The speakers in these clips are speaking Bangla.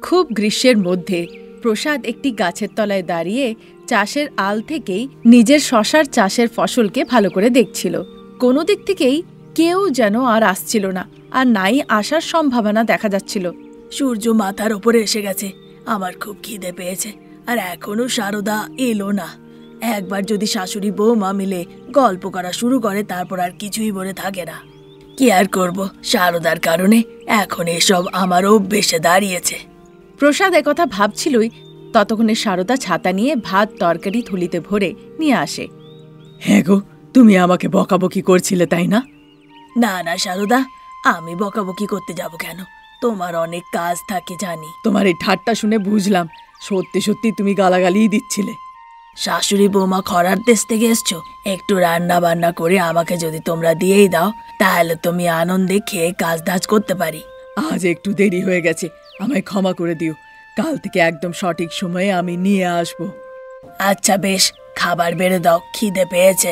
খুব গ্রীষ্মের মধ্যে প্রসাদ একটি গাছের তলায় দাঁড়িয়ে চাষের আল থেকেই নিজের শশার চাষের ফসলকে ভালো করে দেখছিল। কোনো দিক থেকেই কেউ যেন আর আসছিল না, আর নাই আসার সম্ভাবনা দেখা যাচ্ছিল। সূর্য মাথার ওপরে এসে গেছে, আমার খুব খিদে পেয়েছে, আর এখনো সারদা এলো না। একবার যদি শাশুড়ি বৌমা মিলে গল্প করা শুরু করে, তারপর আর কিছুই বলে থাকে না। কি আর করব, সারদার কারণে এখন এসব আমার অভ্যেসে দাঁড়িয়েছে। প্রসাদ একথা ভাবছিলই, ততক্ষণে সারদা ছাতা নিয়ে ভাত তরকারি থলিতে ভরে নিয়ে আসে। হ্যাঁ গো, তুমি আমাকে বকাবকি করছিলে তাই না? না না সারদা, আমি বকাবকি করতে যাব কেন? তোমার অনেক কাজ থাকে জানি। তোমার এই ঠাট্টা শুনে বুঝলাম সত্যি সত্যি তুমি গালাগালিই দিচ্ছিলে। শাশুড়ি বৌমা খরার দেশ থেকে এসছো, একটু রান্না বান্না করে আমাকে যদি তোমরা দিয়েই দাও, তাহলে তুমি আনন্দে খেয়ে কাজ ধাজ করতে পারি। আজ একটু দেরি হয়ে গেছে, আমায় ক্ষমা করে দিও। কাল থেকে একদম সঠিক সময়ে আমি নিয়ে আসব। আচ্ছা বেশ, খাবার বেড়ে দাও, খিদে পেয়েছে।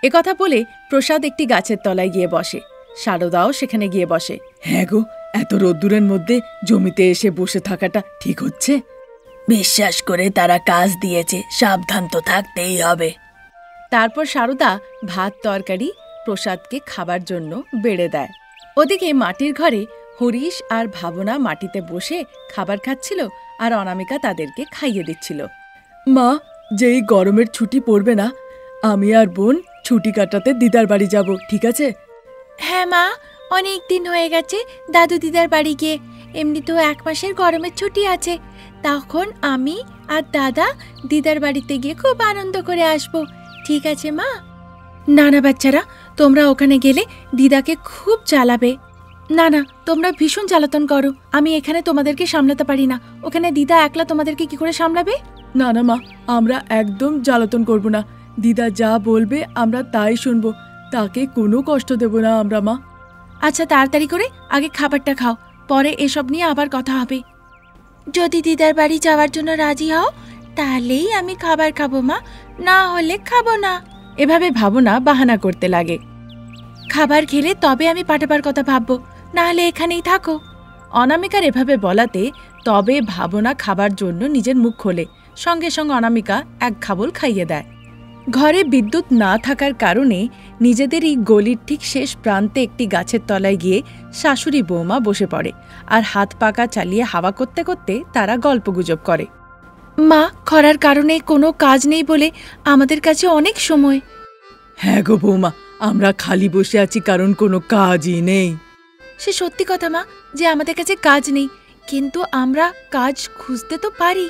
একথা বলে প্রসাদ একটি গাছের তলায় গিয়ে বসে। সারদাও সেখানে গিয়ে বসে। হ্যাঁ গো, এত রোদ্দুরের মধ্যে জমিতে এসে বসে থাকাটা ঠিক হচ্ছে? বিশ্বাস করে তারা কাজ দিয়েছে, সাবধান তো থাকতেই হবে। তারপর সারদা ভাত তরকারি প্রসাদকে খাবার জন্য বেড়ে দেয়। ওদিকে মাটির ঘরে হরিশ আর ভাবনা মাটিতে বসে খাবার খাচ্ছিল, আর অনামিকা তাদেরকে খাইয়ে দিচ্ছিল। মা, যেই গরমের ছুটি পড়বে না, আমি আর বোন ছুটি কাটাতে দিদার বাড়ি যাব, ঠিক আছে? হ্যাঁ মা, অনেক দিন হয়ে গেছে দাদু দিদার বাড়ি গিয়ে। এমনিতেও 1 মাসের গরমের ছুটি আছে, তখন আমি আর দাদা দিদার বাড়িতে গিয়ে খুব আনন্দ করে আসব, ঠিক আছে মা? না না বাচ্চারা, তোমরা ওখানে গেলে দিদাকে খুব জ্বালাবে। না না, তোমরা ভীষণ জ্বালাতন করো, আমি এখানে তোমাদেরকে সামলাতে পারি না। ওখানে দিদা একলা তোমাদেরকে কি করে সামলাবে? না না মা, আমরা একদম জ্বালাতন করব না। দিদা যা বলবে আমরা তাই শুনবো, তাকে কোনো কষ্ট দেব না আমরা মা। আচ্ছা তাড়াতাড়ি করে আগে খাবারটা খাও, পরে এসব নিয়ে আবার কথা হবে। যদি দিদার বাড়ি যাওয়ার জন্য রাজি হও, তাহলেই আমি খাবার খাবো মা, না হলে খাবো না। এভাবে ভাবনা বাহানা করতে লাগে। খাবার খেলে তবে আমি পাঠাবার কথা ভাববো, না হলে এখানেই থাকো। অনামিকার এভাবে বলাতে তবে ভাবনা খাবার জন্য নিজের মুখ খোলে। সঙ্গে সঙ্গে অনামিকা এক খাবল খাইয়ে দেয়। ঘরে বিদ্যুৎ না থাকার কারণে নিজেদেরই গলির ঠিক শেষ প্রান্তে একটি গাছের তলায় গিয়ে শাশুড়ি বৌমা বসে পড়ে, আর হাত পাকা চালিয়ে হাওয়া করতে করতে তারা গল্পগুজব করে। মা, খরার কারণে কোনো কাজ নেই বলে আমাদের কাছে অনেক সময়। হ্যাঁ গো বৌমা, আমরা খালি বসে আছি কারণ কোনো কাজই নেই। সে সত্যি কথা মা, যে আমাদের কাছে কাজ নেই, কিন্তু আমরা কাজ খুঁজতে তো পারি।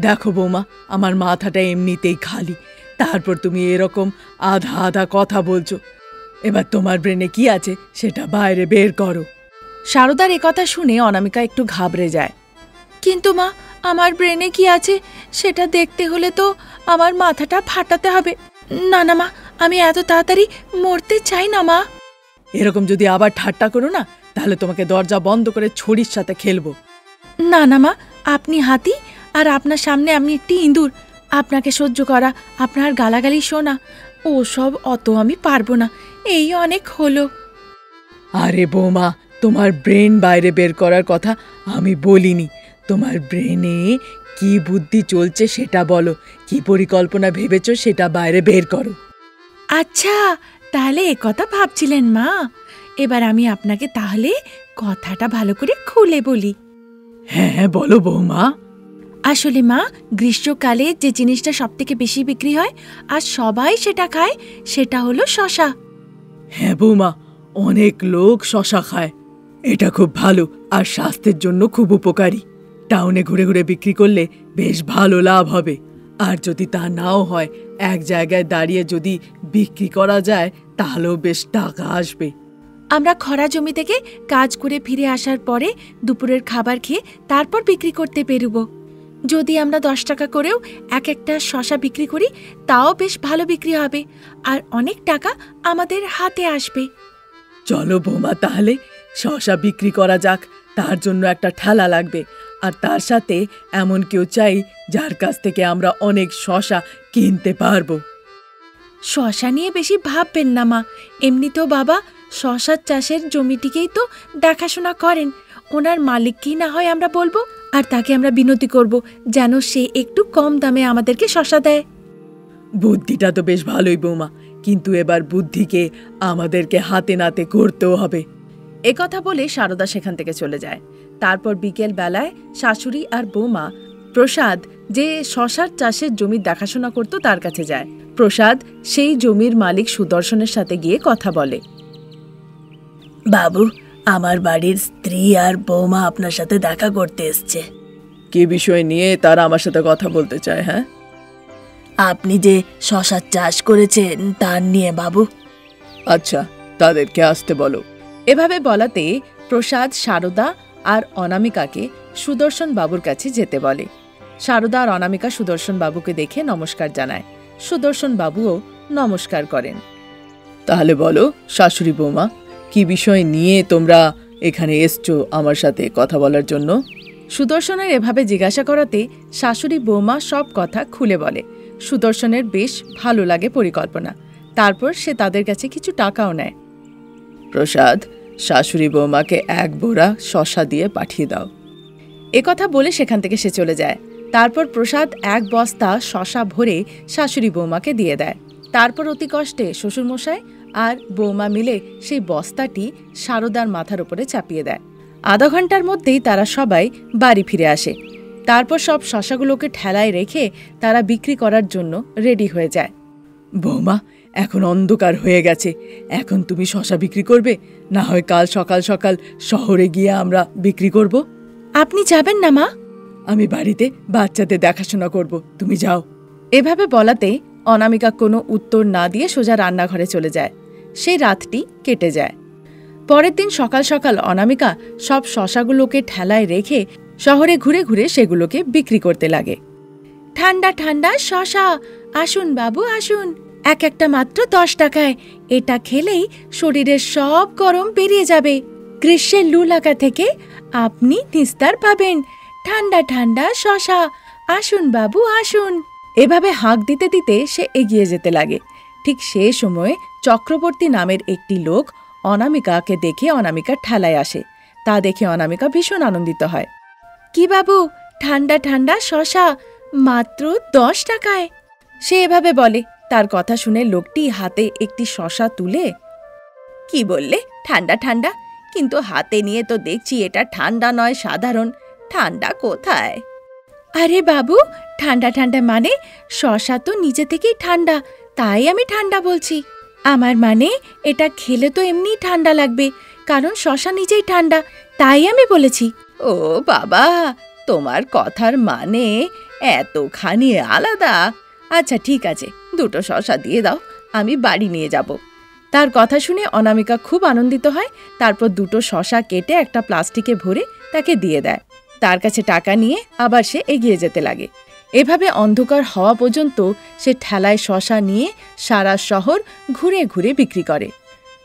দেখো বৌমা, আমার মাথাটা এমনিতেই খালি, তারপর তুমি এরকম আধা আধা কথা বলছো। এবার তোমার ব্রেনে কি আছে সেটা বাইরে বের করো। সারদার একথা শুনে অনামিকা একটু ঘাবড়ে যায়। কিন্তু মা, আমার ব্রেনে কি আছে সেটা দেখতে হলে তো আমার মাথাটা ফাটাতে হবে। না না মা, আমি এত তাড়াতাড়ি মরতে চাই না মা। এরকম যদি আবার ঠাট্টা করো না, তাহলে তোমাকে দরজা বন্ধ করে ছড়ির সাথে খেলবো। না না মা, আপনি হাতি আর আপনার সামনে আমি একটি ইঁদুর। আপনাকে সহ্য করা, আপনার গালাগালি শোনা, ও সব অত আমি পারবো না, এই অনেক হলো। আরে বৌমা, তোমার ব্রেন বাইরে বের করার কথা আমি বলিনি। তোমার ব্রেনে কি বুদ্ধি চলছে সেটা বলো, কি পরিকল্পনা ভেবেছো সেটা বাইরে বের করো। আচ্ছা, তাহলে একথা ভাবছিলেন মা। এবার আমি আপনাকে তাহলে কথাটা ভালো করে খুলে বলি। হ্যাঁ বলো বৌমা। আসলে মা, গ্রীষ্মকালে যে জিনিসটা সবথেকে বেশি বিক্রি হয় আর সবাই সেটা খায়, সেটা হলো শশা। হ্যাঁ বৌমা, অনেক লোক শশা খায়। এটা খুব ভালো আর স্বাস্থ্যের জন্য খুব উপকারী। টাউনে ঘুরে ঘুরে বিক্রি করলে বেশ ভালো লাভ হবে। আর যদি তা নাও হয়, এক জায়গায় দাঁড়িয়ে যদি বিক্রি করা যায়, তাহলেও বেশ টাকা আসবে। আমরা খরা জমি থেকে কাজ করে ফিরে আসার পরে দুপুরের খাবার খেয়ে তারপর বিক্রি করতে বেরোবো। যদি আমরা 10 টাকা করেও এক একটা শশা বিক্রি করি, তাও বেশ ভালো বিক্রি হবে, আর অনেক টাকা আমাদের হাতে আসবে। চলো বৌমা, তাহলে শশা বিক্রি করা যাক। তার জন্য একটা ঠেলা লাগবে, আর তার সাথে এমন কেউ চাই যার কাছ থেকে আমরা অনেক শশা কিনতে পারবো। শশা নিয়ে বেশি ভাববেন না মা, এমনিতেও বাবা শশার চাষের জমিটিকেই তো দেখাশোনা করেন। ওনার মালিককেই না হয় আমরা বলবো, আর তাকে আমরা বিনতি করব যেন সে একটু কম দামে আমাদেরকে শশা দেয়। বুদ্ধিটা তো বেশ ভালোই বৌমা, কিন্তু এবার বুদ্ধিকে আমাদেরকে হাতে নাতে করতেও হবে। একথা বলে সারদা সেখান থেকে চলে যায়। তারপর বিকেল বেলায় শাশুড়ি আর বৌমা প্রসাদ, যে শশার চাষের জমির দেখাশোনা করত, তার কাছে যায়। প্রসাদ সেই জমির মালিক সুদর্শনের সাথে গিয়ে কথা বলে। বাবু, আমার বাড়ির স্ত্রী আর বৌমা আপনার সাথে দেখা করতে এসছে। কি বিষয় নিয়ে তারা আমার সাথে কথা বলতে চায়? হ্যাঁ, আপনি যে শশার চাষ করেছেন তার নিয়ে বাবু। আচ্ছা, তাদেরকে আসতে বলো। এভাবে বলাতে প্রসাদ সারদা আর অনামিকাকে সুদর্শন বাবুর কাছে যেতে বলে। সারদা আর অনামিকা সুদর্শন বাবুকে দেখে নমস্কার জানায়। সুদর্শন বাবুও নমস্কার করেন। তাহলে বলো শাশুড়ি বৌমা, কি বিষয় নিয়ে তোমরা এখানে এসছো আমার সাথে কথা বলার জন্য? সুদর্শনের এভাবে জিজ্ঞাসা করাতে শাশুড়ি বৌমা সব কথা খুলে বলে। সুদর্শনের বেশ ভালো লাগে পরিকল্পনা। তারপর সে তাদের কাছে কিছু টাকাও নেয়। প্রসাদ, শাশুড়ি বৌমাকে 1 বোরা শশা দিয়ে পাঠিয়ে দাও। একথা বলে সেখান থেকে সে চলে যায়। তারপর প্রসাদ 1 বস্তা শশা ভরে শাশুড়ি বৌমাকে দিয়ে দেয়। তারপর অতি কষ্টে শ্বশুরমশাই আর বৌমা মিলে সেই বস্তাটি সারদার মাথার উপরে চাপিয়ে দেয়। আধা ঘন্টার মধ্যেই তারা সবাই বাড়ি ফিরে আসে। তারপর সব শশাগুলোকে ঠেলায় রেখে তারা বিক্রি করার জন্য রেডি হয়ে যায়। বৌমা, এখন অন্ধকার হয়ে গেছে, এখন তুমি শশা বিক্রি করবে? না হয় কাল সকাল সকাল শহরে গিয়ে আমরা বিক্রি করব। আপনি যাবেন না মা? আমি বাড়িতে বাচ্চাদের দেখাশোনা করব, তুমি যাও। এভাবে বলাতে অনামিকা কোনো উত্তর না দিয়ে সোজা রান্নাঘরে চলে যায়। সেই রাতটি কেটে যায়। পরের দিন সকাল সকাল অনামিকা সব শশাগুলোকে ঠেলায় রেখে শহরে ঘুরে ঘুরে সেগুলোকে বিক্রি করতে লাগে। ঠান্ডা ঠান্ডা শশা, আসুন বাবু আসুন, এক একটা মাত্র 10 টাকায়। এটা খেলেই শরীরের সব গরম বেরিয়ে যাবে। গ্রীষ্মের লু লাগা থেকে আপনি নিস্তার পাবেন। ঠান্ডা ঠান্ডা শশা, আসুন বাবু আসুন। এভাবে হাঁক দিতে দিতে সে এগিয়ে যেতে লাগে। ঠিক সে সময় চক্রবর্তী নামের একটি লোক অনামিকাকে দেখে অনামিকার ঠেলায় আসে। তা দেখে অনামিকা ভীষণ আনন্দিত হয়। কি বাবু, ঠান্ডা ঠান্ডা শশা মাত্র 10 টাকায়, সে এভাবে বলে। তার কথা শুনে লোকটি হাতে একটি শশা তুলে, কি বললে ঠান্ডা ঠান্ডা? কিন্তু হাতে নিয়ে তো দেখছি এটা ঠান্ডা নয়, সাধারণ। ঠান্ডা কোথায়? আরে বাবু, ঠান্ডা ঠান্ডা মানে শশা তো নিজে থেকেই ঠান্ডা, তাই আমি ঠান্ডা বলছি। আমার মানে এটা খেলে তো এমনি ঠান্ডা লাগবে, কারণ শশা নিজেই ঠান্ডা, তাই আমি বলেছি। ও বাবা, তোমার কথার মানে এতখানি আলাদা। আচ্ছা ঠিক আছে, 2টো শশা দিয়ে দাও, আমি বাড়ি নিয়ে যাব। তার কথা শুনে অনামিকা খুব আনন্দিত হয়। তারপর 2টো শশা কেটে একটা প্লাস্টিকে ভরে তাকে দিয়ে দেয়। তার কাছে টাকা নিয়ে আবার সে এগিয়ে যেতে লাগে। এভাবে অন্ধকার হওয়া পর্যন্ত সে ঠেলায় শশা নিয়ে সারা শহর ঘুরে ঘুরে বিক্রি করে।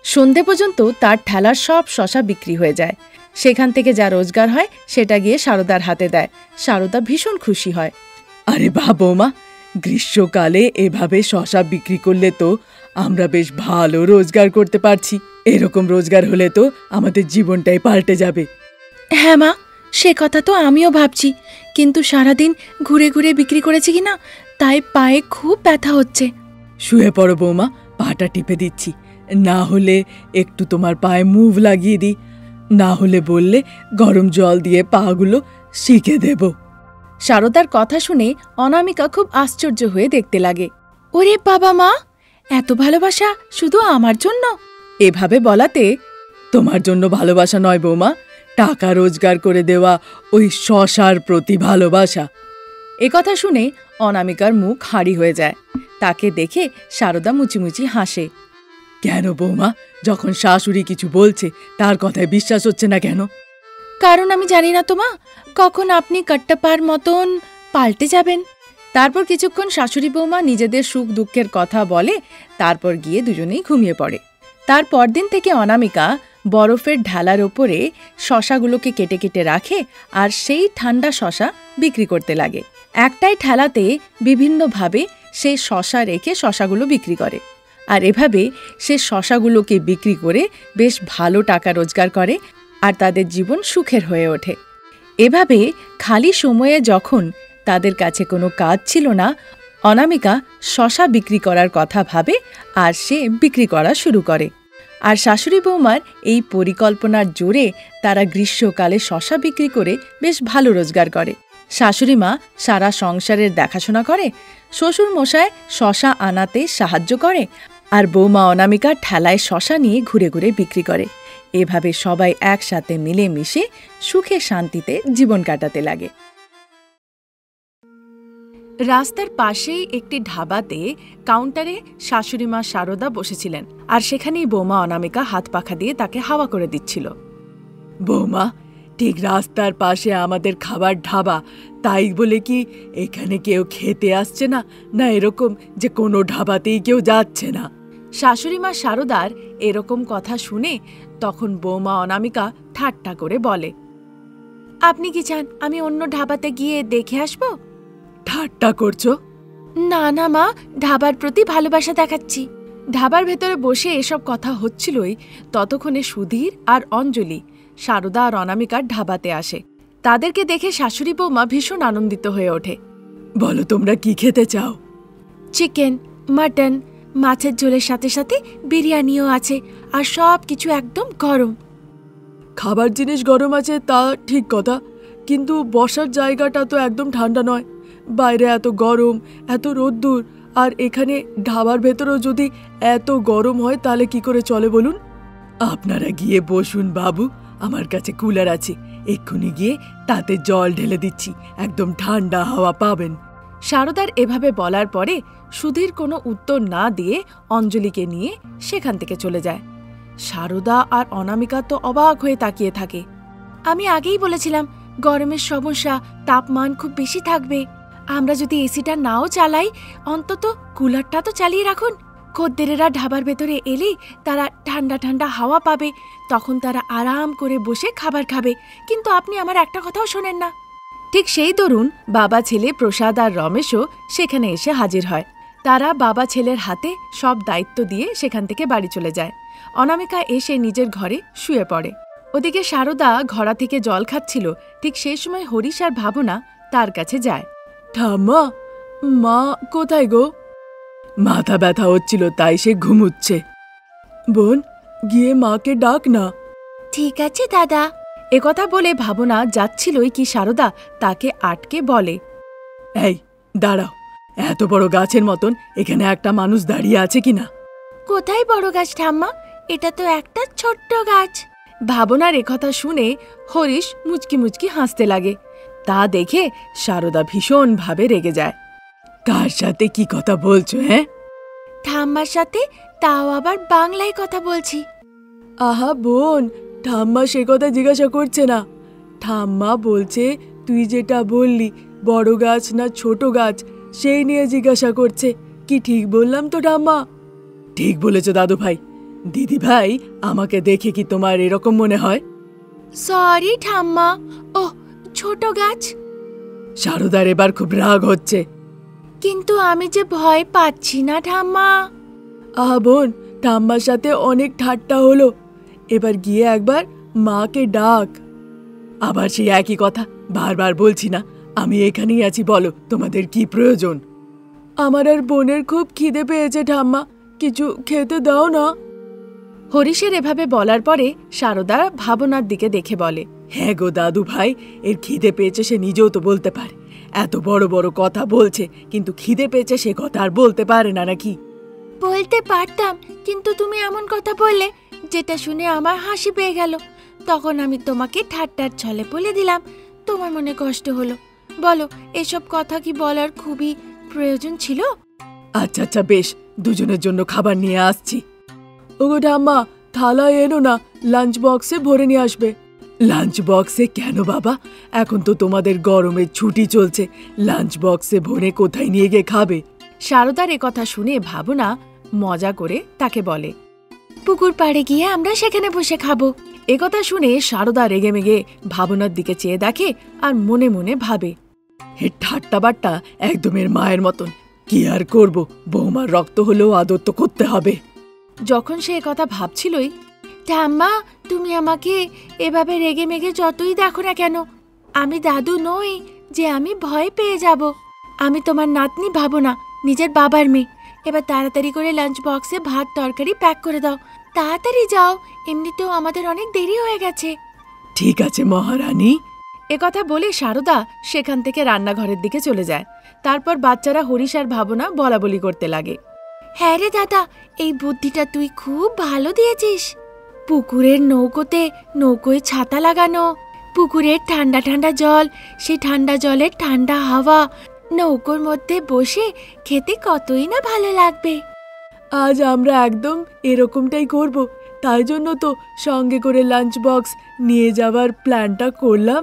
সন্ধে পর্যন্ত তার ঠেলার সব শশা বিক্রি হয়ে যায়। সেখান থেকে যা রোজগার হয় সেটা গিয়ে সারদার হাতে দেয়। সারদা ভীষণ খুশি হয়। আরে বাহ বৌমা, গ্রীষ্মকালে এভাবে শশা বিক্রি করলে তো আমরা বেশ ভালো রোজগার করতে পারছি। এরকম রোজগার হলে তো আমাদের জীবনটাই পাল্টে যাবে। হ্যাঁ মা, সে কথা তো আমিও ভাবছি, কিন্তু সারাদিন ঘুরে ঘুরে বিক্রি করেছি কিনা, তাই পায়ে খুব ব্যথা হচ্ছে। শুয়ে পড়ো বৌমা, পাটা টিপে দিচ্ছি। না হলে একটু তোমার পায়ে মুভ লাগিয়ে দিই, না হলে বললে গরম জল দিয়ে পাগুলো শিখে দেব। সারদার কথা শুনে অনামিকা খুব আশ্চর্য হয়ে দেখতে লাগে। ওরে বাবা মা, এত ভালোবাসা শুধু আমার জন্য? এভাবে বলাতে, তোমার জন্য ভালোবাসা নয় বৌমা, টাকা রোজগার করে দেওয়া ওই শশার প্রতি ভালোবাসা। একথা শুনে অনামিকার মুখ হাঁড়ি হয়ে যায়। তাকে দেখে সারদা মুচিমুচি হাসে। কেন বৌমা, যখন শাশুড়ি কিছু বলছে তার কথায় বিশ্বাস হচ্ছে না কেন? কারণ আমি জানি না তো মা, কখন আপনি কাট্টাপার মতন পাল্টে যাবেন। তারপর কিছুক্ষণ শাশুড়ি বৌমা নিজেদের সুখ দুঃখের কথা বলে, তারপর গিয়ে দুজনেই ঘুমিয়ে পড়ে। তার পরদিন থেকে অনামিকা বরফের ঢালার ওপরে শশাগুলোকে কেটে কেটে রাখে আর সেই ঠান্ডা শশা বিক্রি করতে লাগে। একটাই ঠেলাতে বিভিন্নভাবে সে শশা রেখে শশাগুলো বিক্রি করে। আর এভাবে সে শশাগুলোকে বিক্রি করে বেশ ভালো টাকা রোজগার করে আর তাদের জীবন সুখের হয়ে ওঠে। এভাবে খালি সময়ে যখন তাদের কাছে কোনো কাজ ছিল না, অনামিকা শশা বিক্রি করার কথা ভাবে আর সে বিক্রি করা শুরু করে। আর শাশুড়ি বৌমার এই পরিকল্পনার জোরে তারা গ্রীষ্মকালে শশা বিক্রি করে বেশ ভালো রোজগার করে। শাশুড়ি মা সারা সংসারের দেখাশোনা করে, শ্বশুর মশাই শশা আনাতে সাহায্য করে, আর বৌমা অনামিকা ঠেলায় শশা নিয়ে ঘুরে ঘুরে বিক্রি করে। এভাবে সবাই একসাথে মিলেমিশে সুখে শান্তিতে জীবন কাটাতে লাগে। রাস্তার পাশেই একটি ধাবাতে কাউন্টারে শাশুড়িমা সারদা বসেছিলেন, আর সেখানেই বৌমা অনামিকা হাত পাখা দিয়ে তাকে হাওয়া করে দিচ্ছিল। বৌমা, ঠিক রাস্তার পাশে আমাদের খাবার ধাবা, তাই বলে কি এখানে কেউ খেতে আসছে না? না এরকম যে কোনো ধাবাতেই কেউ যাচ্ছে না? শাশুড়িমা সারদার এরকম কথা শুনে তখন বৌমা অনামিকা ঠাট্টা করে বলে, আপনি কি চান আমি অন্য ধাবাতে গিয়ে দেখে আসব? ঠাট্টা করছো? না না মা, ধাবার প্রতি ভালোবাসা দেখাচ্ছি। ধাবার ভেতরে বসে এসব কথা হচ্ছিলই ততক্ষণে সুধীর আর অঞ্জলি সারদা আর অনামিকার ধাবাতে আসে। তাদেরকে দেখে শাশুড়ি বৌমা ভীষণ আনন্দিত হয়ে ওঠে। বলো তোমরা কি খেতে চাও? চিকেন, মাটন, মাছের ঝোলের সাথে সাথে বিরিয়ানিও আছে, আর সব কিছু একদম গরম। খাবার জিনিস গরম আছে তা ঠিক কথা, কিন্তু বসার জায়গাটা তো একদম ঠান্ডা নয়। বাইরে এত গরম, এত রোদ্দুর, আর এখানে ধাবার ভেতরেও যদি এত গরম হয় তাহলে কি করে চলে বলুন? আপনারা গিয়ে বসুন বাবু, আমার কাছে কুলার আছে, এক্ষুনি গিয়ে তাতে জল ঢেলে দিচ্ছি, একদম ঠান্ডা হাওয়া পাবেন। সারদার এভাবে বলার পরে সুধীর কোনো উত্তর না দিয়ে অঞ্জলিকে নিয়ে সেখান থেকে চলে যায়। সারদা আর অনামিকা তো অবাক হয়ে তাকিয়ে থাকে। আমি আগেই বলেছিলাম গরমের সমস্যা, তাপমান খুব বেশি থাকবে। আমরা যদি এসিটা নাও চালাই, অন্তত কুলারটা তো চালিয়ে রাখুন। খদ্দেরেরা ঢাবার ভেতরে এলেই তারা ঠান্ডা ঠান্ডা হাওয়া পাবে, তখন তারা আরাম করে বসে খাবার খাবে। কিন্তু আপনি আমার একটা কথাও শোনেন না। ঠিক সেই দরুন বাবা ছেলে প্রসাদ আর রমেশও সেখানে এসে হাজির হয়। তারা বাবা ছেলের হাতে সব দায়িত্ব দিয়ে সেখান থেকে বাড়ি চলে যায়। অনামিকা এসে নিজের ঘরে শুয়ে পড়ে। ওদিকে সারদা ঘড়া থেকে জল খাচ্ছিল। ঠিক সেই সময় হরিশ আর ভাবনা তার কাছে যায়। ঠাম্মা, মা কোথায় গো? মাথা ব্যথা হচ্ছিল তাই সে ঘুমুচ্ছে। বোন, গিয়ে মাকে ডাক না। ঠিক আছে দাদা। একথা বলে ভাবনা যাচ্ছিলই কি সারদা তাকে আটকে বলে, এই দাঁড়াও, এত বড় গাছের মতন এখানে একটা মানুষ দাঁড়িয়ে আছে কিনা? কোথায় বড় গাছ ঠাম্মা? এটা তো একটা ছোট্ট গাছ। ভাবনার একথা শুনে হরিশ মুচকি মুচকি হাসতে লাগে। তা দেখে সারদা ভীষণভাবে রেগে যায়। কার সাথে কি কথা বলছো? হ্যাঁ, ঠাম্মার সাথে, তাও আবার বাংলায় কথা বলছি। আহা বোন, ঠাম্মা সে কথা জিজ্ঞাসা করছে না। ঠাম্মা বলছে তুই যেটা বললি বড় গাছ না ছোট গাছ, সেই নিয়ে জিজ্ঞাসা করছে। কি ঠিক বললাম তো ঠাম্মা? ঠিক বলেছো দাদু ভাই। দিদি ভাই, আমাকে দেখে কি তোমার এরকম মনে হয়? সরি ঠাম্মা, ওহ ছোট গাছ। সারদার এবার খুব রাগ হচ্ছে। কিন্তু আমি যে ভয় পাচ্ছি না ঠাম্মা। আহা বোন, ঠাম্মার সাথে অনেক ঠাট্টা হলো, এবার গিয়ে একবার মাকে ডাক। আবার সেই একই কথা, বারবার বলছি না আমি এখানেই আছি, বলো তোমাদের কি প্রয়োজন? আমার আর বোনের খুব খিদে পেয়েছে ঠাম্মা, কিছু খেতে দাও না। হরিশের এভাবে বলার পরে সারদা ভাবনার দিকে দেখে বলে, হ্যাঁ গো দাদু ভাই, এর খিদে পেয়েছে সে নিজেও তো বলতে পারে। এত বড় বড় কথা বলছে, কিন্তু খিদে পেয়েছে সে কথা আর বলতে পারে না নাকি? বলতে পারতাম, কিন্তু তুমি এমন কথা বললে যেটা শুনে আমার হাসি পেয়ে গেল। তখন আমি তোমাকে ঠাট্টার ছলে বলে দিলাম, তোমার মনে কষ্ট হলো। বলো, এসব কথা কি বলার খুবই প্রয়োজন ছিল? আচ্ছা আচ্ছা বেশ, দুজনের জন্য খাবার নিয়ে আসছি। ওগো ঠাম্মা, থালা এনো না, লাঞ্চ বক্সে ভরে নিয়ে আসবে। লাঞ্চ বক্সে কেন বাবা? এখন তো তোমাদের গরমের ছুটি চলছে, লাঞ্চ বক্সে ভরে কোথায় নিয়ে গিয়ে খাবে? সারদার একথা শুনে ভাবনা মজা করে তাকে বলে, পুকুর পাড়ে গিয়ে আমরা সেখানে বসে খাবো। একথা শুনে সারদা রেগেমেগে ভাবনার দিকে চেয়ে দেখে আর মনে মনে ভাবে, হে ঠাট্টা বাট্টা একদম এর মায়ের মতন। কি আর করব, বৌমার রক্ত হলেও আদর তো করতে হবে। যখন সে একথা ভাবছিলই, ঠাম্মা, তুমি আমাকে এভাবে রেগে মেগে যতই দেখো না কেন, আমি দাদু নই যে আমি ভয় পেয়ে যাব। আমি তোমার নাতনি ভাবনা, নিজের বাবার মেয়ে। এবার তাড়াতাড়ি করে লাঞ্চ বক্সে ভাত তরকারি প্যাক করে দাও। তাড়াতাড়ি যাও, এমনিতেও আমাদের অনেক দেরি হয়ে গেছে। ঠিক আছে মহারানী। একথা বলে সারদা সেখান থেকে রান্নাঘরের দিকে চলে যায়। তারপর বাচ্চারা হরিশ আর ভাবনা বলাবলি করতে লাগে। হ্যাঁ রে দাদা, এই বুদ্ধিটা তুই খুব ভালো দিয়েছিস। পুকুরের নৌকোয় ছাতা লাগানো, পুকুরের ঠান্ডা ঠান্ডা জল, সেই ঠান্ডা জলের ঠান্ডা হাওয়া, নৌকোর মধ্যে বসে খেতে কতই না ভালো লাগবে। আজ আমরা একদম এরকমটাই করব। তাই জন্য তো সঙ্গে করে লাঞ্চ বক্স নিয়ে যাওয়ার প্ল্যানটা করলাম।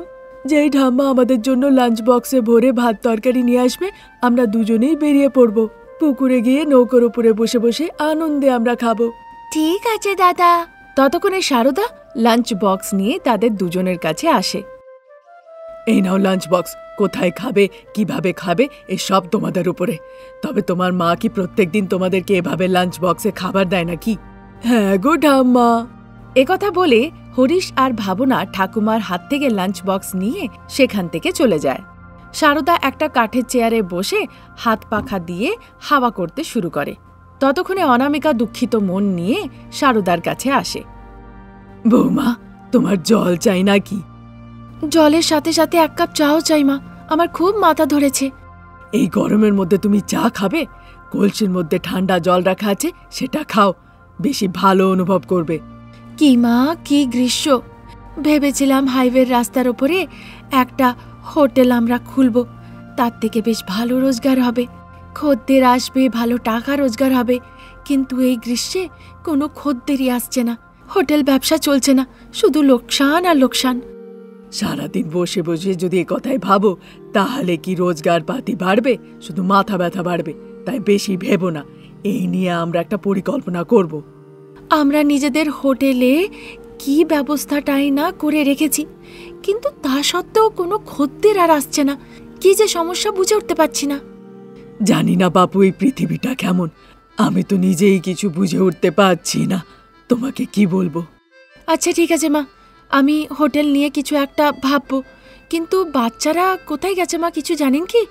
যেই ঠাম্মা আমাদের জন্য লাঞ্চ বক্সে ভরে ভাত তরকারি নিয়ে আসবে, আমরা দুজনেই বেরিয়ে পড়ব। পুকুরে গিয়ে নৌকোর উপরে বসে বসে আনন্দে আমরা খাবো। ঠিক আছে দাদা। ততক্ষণে সারদা লাঞ্চ বক্স নিয়ে তাদের দুজনের কাছে আসে। এই নাও লাঞ্চ বক্স, কোথায় খাবে, কিভাবে খাবে, এসব তোমাদের উপরে। তবে তোমার মা কি প্রত্যেকদিন তোমাদেরকে এভাবে লাঞ্চ বক্সে খাবার দেয় নাকি? হ্যাঁ গো ঠাম্মা। একথা বলে হরিশ আর ভাবনা ঠাকুমার হাত থেকে লাঞ্চ বক্স নিয়ে সেখান থেকে চলে যায়। সারদা একটা কাঠের চেয়ারে বসে হাত পাখা দিয়ে হাওয়া করতে শুরু করে। ততক্ষণে অনামিকা দুঃখিত মন নিয়ে সারদার কাছে আসে। বৌমা, তোমার জল চাই নাকি? জলের সাথে সাথে 1 কাপ চাও চাই মা, আমার খুব মাথা ধরেছে। এই গরমের মধ্যে তুমি চা খাবে? কলসির মধ্যে ঠান্ডা জল রাখা আছে, সেটা খাও, বেশি ভালো অনুভব করবে। কি মা, কি গ্রীষ্ম! ভেবেছিলাম হাইওয়ের রাস্তার ওপরে একটা হোটেল আমরা খুলব, তার থেকে বেশ ভালো রোজগার হবে, খদ্দের আসবে, ভালো টাকা রোজগার হবে। কিন্তু এই গ্রীষ্মে কোনো খদ্দেরই আসছে না, হোটেল ব্যবসা চলছে না, শুধু লোকসান আর লোকসান। সারাদিন বসে বসে যদি এ কথাই ভাবো, তাহলে কি রোজগার পাতি বাড়বে? শুধু মাথা ব্যথা বাড়বে। তাই বেশি ভেবো না, এই নিয়ে আমরা একটা পরিকল্পনা করব। আমরা নিজেদের হোটেলে কি ব্যবস্থাটাই না করে রেখেছি, কিন্তু তা সত্ত্বেও কোনো খদ্দের আর আসছে না। কি যে সমস্যা বুঝে উঠতে পারছি না। জানি না বাপু, এই পৃথিবীটা কেমন, আমি তো নিজেই কিছু বুঝে উঠতে পারছি না। তোমাকে কি বলবো? আচ্ছা ঠিক আছে মা, আমি হোটেল নিয়ে কিছু একটা ভাববো। কিন্তু বাচ্চারা কোথায় গেছে মা, কিছু জানেন কি?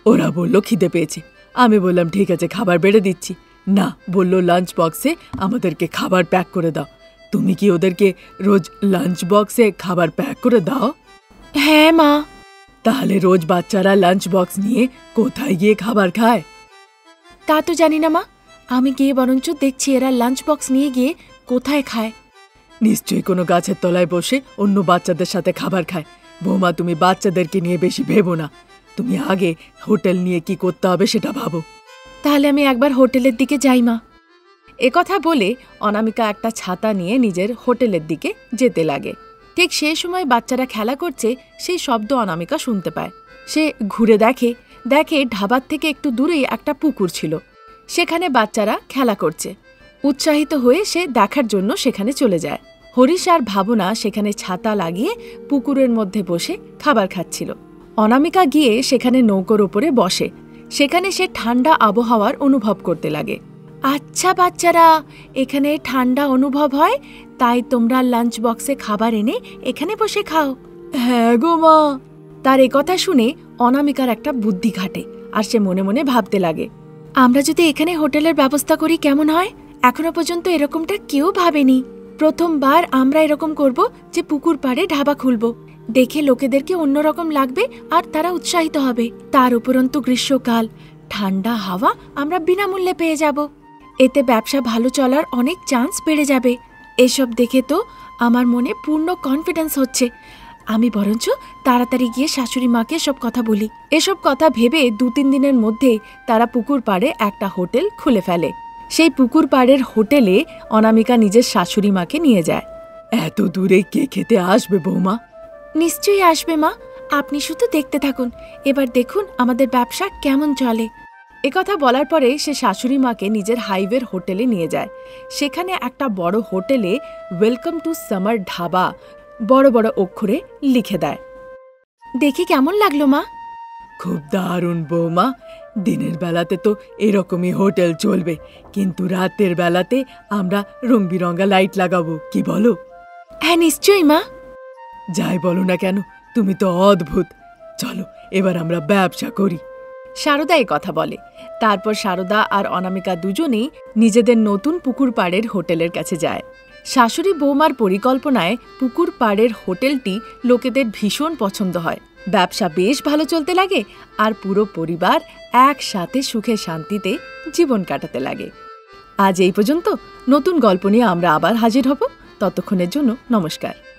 ওরা বলল খিদে পেয়েছে। আমি বললাম ঠিক আছে, খাবার বেড়ে দিচ্ছি। না, বলল লাঞ্চ বক্সে আমাদেরকে খাবার প্যাক করে দাও। তুমি কি ওদেরকে রোজ লাঞ্চ বক্সে খাবার প্যাক করে দাও? হ্যাঁ মা। তাহলে রোজ বাচ্চারা লাঞ্চ বক্স নিয়ে কোথায় গিয়ে খাবার খায়? তা তো জানি না মা, আমি গিয়ে বরঞ্চ দেখছি এরা লাঞ্চ বক্স নিয়ে গিয়ে কোথায় খায়। নিশ্চয়ই কোনো গাছের তলায় বসে অন্য বাচ্চাদের সাথে খাবার খায়। বৌমা, তুমি বাচ্চাদেরকে নিয়ে বেশি ভেবো না, তুমি আগে হোটেল নিয়ে কি করতে হবে সেটা ভাবো। তাহলে আমি একবার হোটেলের দিকে যাই মা। একথা বলে অনামিকা একটা ছাতা নিয়ে নিজের হোটেলের দিকে যেতে লাগে। ঠিক সেই সময় বাচ্চারা খেলা করছে, সেই শব্দ অনামিকা শুনতে পায়। সে ঘুরে দেখে ঢাবার থেকে একটু দূরেই একটা পুকুর ছিল, সেখানে বাচ্চারা খেলা করছে। উৎসাহিত হয়ে সে দেখার জন্য সেখানে চলে যায়। হরিশ আর ভাবনা সেখানে ছাতা লাগিয়ে পুকুরের মধ্যে বসে খাবার খাচ্ছিল। অনামিকা গিয়ে সেখানে নৌকোর ওপরে বসে। সেখানে সে ঠান্ডা আবহাওয়ার অনুভব করতে লাগে। আচ্ছা বাচ্চারা, এখানে ঠান্ডা অনুভব হয়, তাই তোমরা লাঞ্চ বক্সে খাবার এনে এখানে বসে খাও। হ্যাঁ গো মা। তার একথা শুনে অনামিকার একটা বুদ্ধি ঘাটে, আর সে মনে মনে ভাবতে লাগে, আমরা যদি এখানে হোটেলের ব্যবস্থা করি কেমন হয়? এখনো পর্যন্ত এরকমটা কেউ ভাবেনি। প্রথমবার আমরা এরকম করব যে পুকুর পাড়ে ঢাবা খুলব। দেখে লোকেদেরকে অন্যরকম লাগবে আর তারা উৎসাহিত হবে। তার উপরন্তু গ্রীষ্মকাল, ঠান্ডা হাওয়া আমরা বিনামূল্যে পেয়ে যাব। এতে ব্যবসা ভালো চলার অনেক চান্স বেড়ে যাবে। এসব দেখে তো আমার মনে পূর্ণ কনফিডেন্স হচ্ছে। আমি বরঞ্চ তাড়াতাড়ি গিয়ে শাশুড়ি মাকে সব কথা বলি। এসব কথা ভেবে 2-3 দিনের মধ্যে তারা পুকুর পাড়ে একটা হোটেল খুলে ফেলে। সেই পুকুর পাড়ের হোটেলে অনামিকা নিজের শাশুড়ি মাকে নিয়ে যায়। এত দূরে কে খেতে আসবে বৌমা? নিশ্চয়ই আসবে মা, আপনি শুধু দেখতে থাকুন। এবার দেখুন আমাদের ব্যবসা কেমন চলে। একথা বলার পরে সে শাশুড়ি মাকে নিজের হাইওয়ের হোটেলে নিয়ে যায়। সেখানে একটা বড় হোটেলে ওয়েলকাম টু সামার ঢাবা বড় বড় অক্ষরে লিখে দেয়। দেখি কেমন লাগলো মা? খুব দারুণ বৌমা। দিনের বেলাতে তো এরকমই হোটেল চলবে, কিন্তু রাতের বেলাতে আমরা রংবিরঙা লাইট লাগাবো, কি বলো? হ্যাঁ নিশ্চয়ই মা। যাই বলো না কেন, তুমি তো অদ্ভুত। চলো এবার আমরা ব্যবসা করি। সারদা এই কথা বলে। তারপর সারদা আর অনামিকা দুজনেই নিজেদের নতুন পুকুর পাড়ের হোটেলের কাছে যায়। শাশুড়ি বৌমার পরিকল্পনায় পুকুর পাড়ের হোটেলটি লোকেদের ভীষণ পছন্দ হয়। ব্যবসা বেশ ভালো চলতে লাগে আর পুরো পরিবার একসাথে সুখে শান্তিতে জীবন কাটাতে লাগে। আজ এই পর্যন্ত। নতুন গল্প নিয়ে আমরা আবার হাজির হব। ততক্ষণের জন্য নমস্কার।